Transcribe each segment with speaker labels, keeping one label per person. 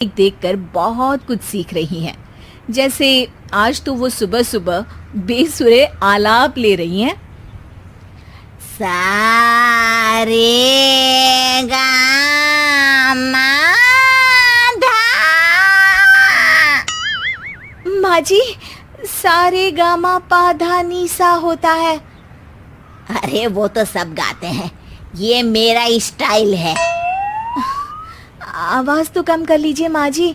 Speaker 1: देखकर बहुत कुछ सीख रही हैं। जैसे आज तो वो सुबह सुबह बेसुरे आलाप ले रही हैं।
Speaker 2: सा रे गा मा धा।
Speaker 1: माँ जी, सारे गामा पा धा नी सा होता है।
Speaker 2: अरे वो तो सब गाते हैं, ये मेरा स्टाइल है।
Speaker 1: आवाज तो कम कर लीजिए माँ जी,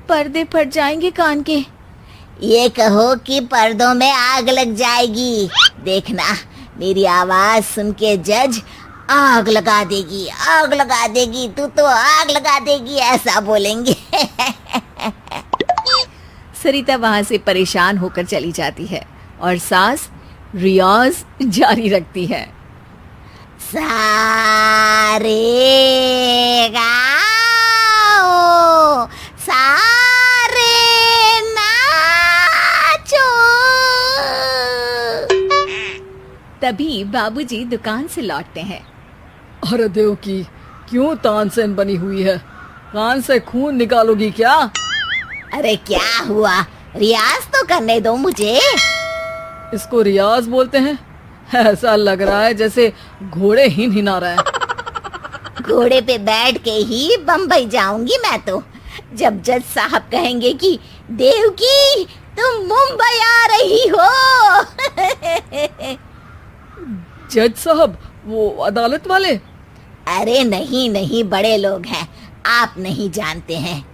Speaker 1: पर्दे फट जाएंगे कान के।
Speaker 2: ये कहो कि पर्दों में आग लग जाएगी। देखना, मेरी आवाज सुन के जज आग लगा देगी, आग लगा देगी, तू तो आग लगा देगी, ऐसा बोलेंगे।
Speaker 1: सरिता वहां से परेशान होकर चली जाती है और सास रियाज जारी रखती है।
Speaker 2: सा रे गा ओ, सा रे नाचो।
Speaker 1: तभी बाबूजी दुकान से लौटते हैं।
Speaker 3: अरे देव की, क्यों तानसेन बनी हुई है? कान से खून निकालोगी क्या?
Speaker 2: अरे क्या हुआ, रियाज तो करने दो मुझे।
Speaker 3: इसको रियाज बोलते हैं? ऐसा लग रहा है जैसे घोड़े हिना रहा है।
Speaker 2: घोड़े पे बैठ के ही बम्बई जाऊंगी मैं तो, जब जज साहब कहेंगे कि देवकी तुम मुंबई आ रही हो।
Speaker 3: जज साहब, वो अदालत वाले?
Speaker 2: अरे नहीं नहीं, बड़े लोग हैं, आप नहीं जानते हैं।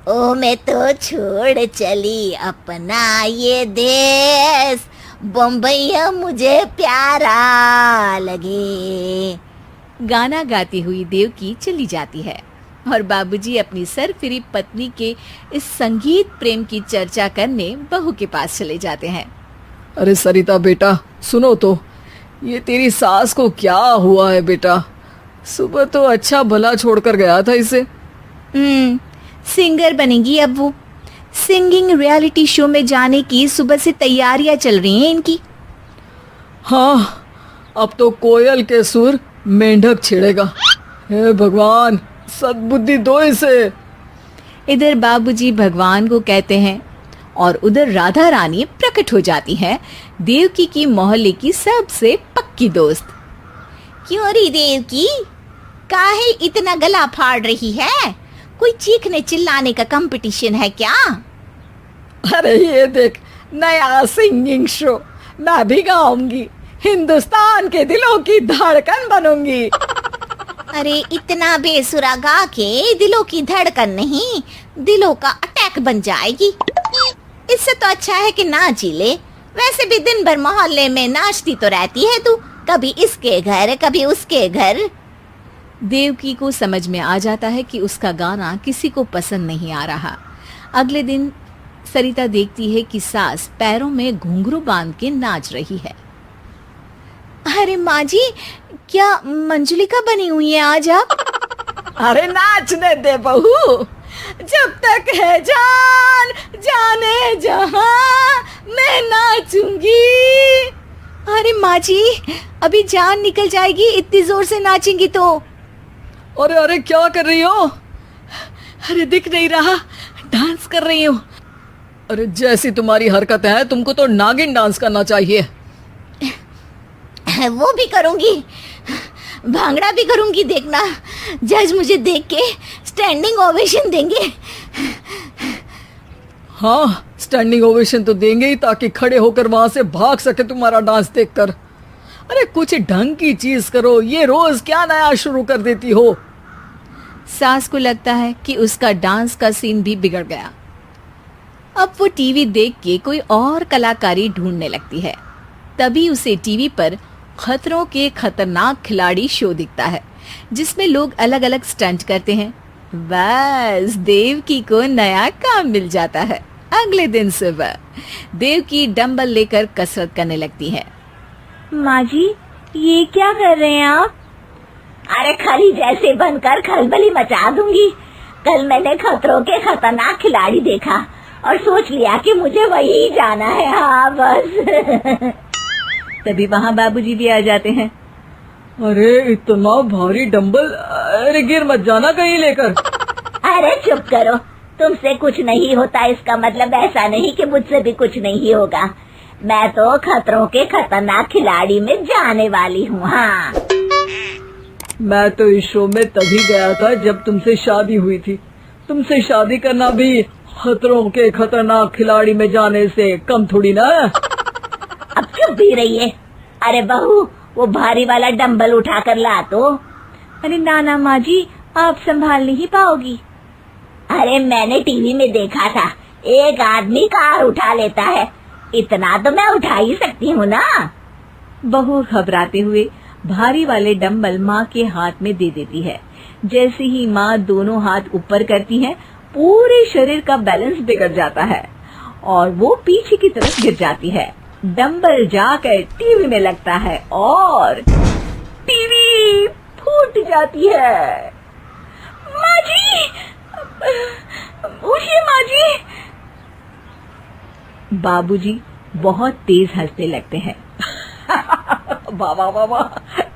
Speaker 2: ओ मैं तो छोड़ चली अपना ये देश, बम्बई मुझे प्यारा लगे।
Speaker 1: गाना गाती हुई देवकी चली जाती है और बाबूजी अपनी सरफिरी पत्नी के इस संगीत प्रेम की चर्चा करने बहू के पास चले जाते हैं।
Speaker 3: अरे सरिता बेटा, सुनो तो, ये तेरी सास को क्या हुआ है बेटा? सुबह तो अच्छा भला छोड़कर गया था इसे।
Speaker 1: सिंगर बनेगी अब वो। सिंगिंग रियलिटी शो में जाने की सुबह से तैयारियां चल रही हैं इनकी।
Speaker 3: हाँ, अब तो कोयल के सुर मेंढक छेड़ेगा। हे भगवान, सद्बुद्धि दो इसे।
Speaker 1: इधर बाबूजी भगवान को कहते हैं और उधर राधा रानी प्रकट हो जाती है, देवकी की मोहल्ले की सबसे पक्की दोस्त।
Speaker 2: क्यों री देवकी, काहे इतना गला फाड़ रही है? कोई चीखने चिल्लाने का कंपटीशन है क्या?
Speaker 3: अरे ये देख, नया सिंगिंग शो, मैं भी गाऊंगी, हिंदुस्तान के दिलों की धड़कन बनूंगी।
Speaker 2: अरे इतना बेसुरा गा के दिलों की धड़कन नहीं, दिलों का अटैक बन जाएगी। इससे तो अच्छा है कि नाच ही ले। वैसे भी दिन भर मोहल्ले में नाचती तो रहती है तू, कभी इसके घर कभी उसके घर।
Speaker 1: देवकी को समझ में आ जाता है कि उसका गाना किसी को पसंद नहीं आ रहा। अगले दिन सरिता देखती है कि सास पैरों में घुंघरू बांध के नाच रही है। अरे माँ जी, क्या मंजुलिका बनी हुई है आज आप?
Speaker 3: अरे नाचने दे बहू, जब तक है जान जाने जहां मैं नाचूंगी।
Speaker 1: अरे माँ जी, अभी जान निकल जाएगी, इतनी जोर से नाचेंगी तो।
Speaker 3: अरे अरे क्या कर रही हो? अरे दिख नहीं रहा, डांस कर रही हूँ। अरे जैसी तुम्हारी हरकत है, तुमको तो नागिन डांस करना चाहिए।
Speaker 2: वो भी करूंगी, भांगड़ा भी करूंगी, देखना जज मुझे देख के स्टैंडिंग ओवेशन देंगे।
Speaker 3: हाँ, स्टैंडिंग ओवेशन तो देंगे ही, ताकि खड़े होकर वहां से भाग सके तुम्हारा डांस देखकर। अरे कुछ ढंग की चीज करो, ये रोज क्या नया शुरू कर देती हो?
Speaker 1: सास को लगता है कि उसका डांस का सीन भी बिगड़ गया। अब वो टीवी देख के कोई और कलाकारी ढूंढने लगती है। तभी उसे टीवी पर खतरों के खतरनाक खिलाड़ी शो दिखता है, जिसमें लोग अलग अलग स्टंट करते हैं। बस देवकी को नया काम मिल जाता है। अगले दिन सुबह देवकी डंबल लेकर कसरत करने लगती है।
Speaker 4: माँ जी, ये क्या कर रहे हैं आप?
Speaker 2: अरे खरी जैसे बनकर खलबली मचा दूंगी। कल मैंने खतरों के खतरनाक खिलाड़ी देखा और सोच लिया कि मुझे वही जाना है। हाँ बस।
Speaker 1: तभी वहाँ बाबूजी भी आ जाते हैं।
Speaker 3: अरे इतना भारी डंबल, अरे गिर मत जाना कहीं लेकर।
Speaker 2: अरे चुप करो, तुमसे कुछ नहीं होता इसका मतलब ऐसा नहीं कि मुझसे भी कुछ नहीं होगा। मैं तो खतरों के खतरनाक खिलाड़ी में जाने वाली हूँ। हाँ,
Speaker 3: मैं तो इस शो में तभी गया था जब तुमसे शादी हुई थी। तुमसे शादी करना भी खतरों के खतरनाक खिलाड़ी में जाने से कम थोड़ी ना।
Speaker 2: अब चुप भी रहिए। अरे बहू, वो भारी वाला डंबल उठाकर ला तो।
Speaker 4: अरे ना माँ जी, आप संभाल नहीं पाओगी।
Speaker 2: अरे मैंने टीवी में देखा था, एक आदमी कार उठा लेता है, इतना तो मैं उठा ही सकती हूँ ना।
Speaker 1: बहू घबराते हुए भारी वाले डंबल माँ के हाथ में दे देती है। जैसे ही माँ दोनों हाथ ऊपर करती है, पूरे शरीर का बैलेंस बिगड़ जाता है और वो पीछे की तरफ गिर जाती है। डंबल जाकर टीवी में लगता है और टीवी फूट जाती है।
Speaker 4: माँ जी, उठिए माँ जी।
Speaker 1: बाबूजी बहुत तेज हंसने लगते हैं।
Speaker 3: बाबा बाबा,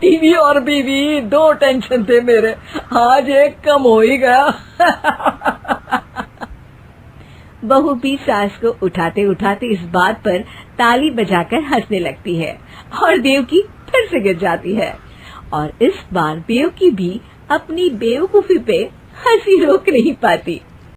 Speaker 3: टीवी और बीवी दो टेंशन थे मेरे, आज एक कम हो ही गया।
Speaker 1: बहू भी सास को उठाते उठाते इस बात पर ताली बजाकर हंसने लगती है और देवकी फिर से गिर जाती है। और इस बार देवकी भी अपनी बेवकूफी पे हंसी रोक नहीं पाती।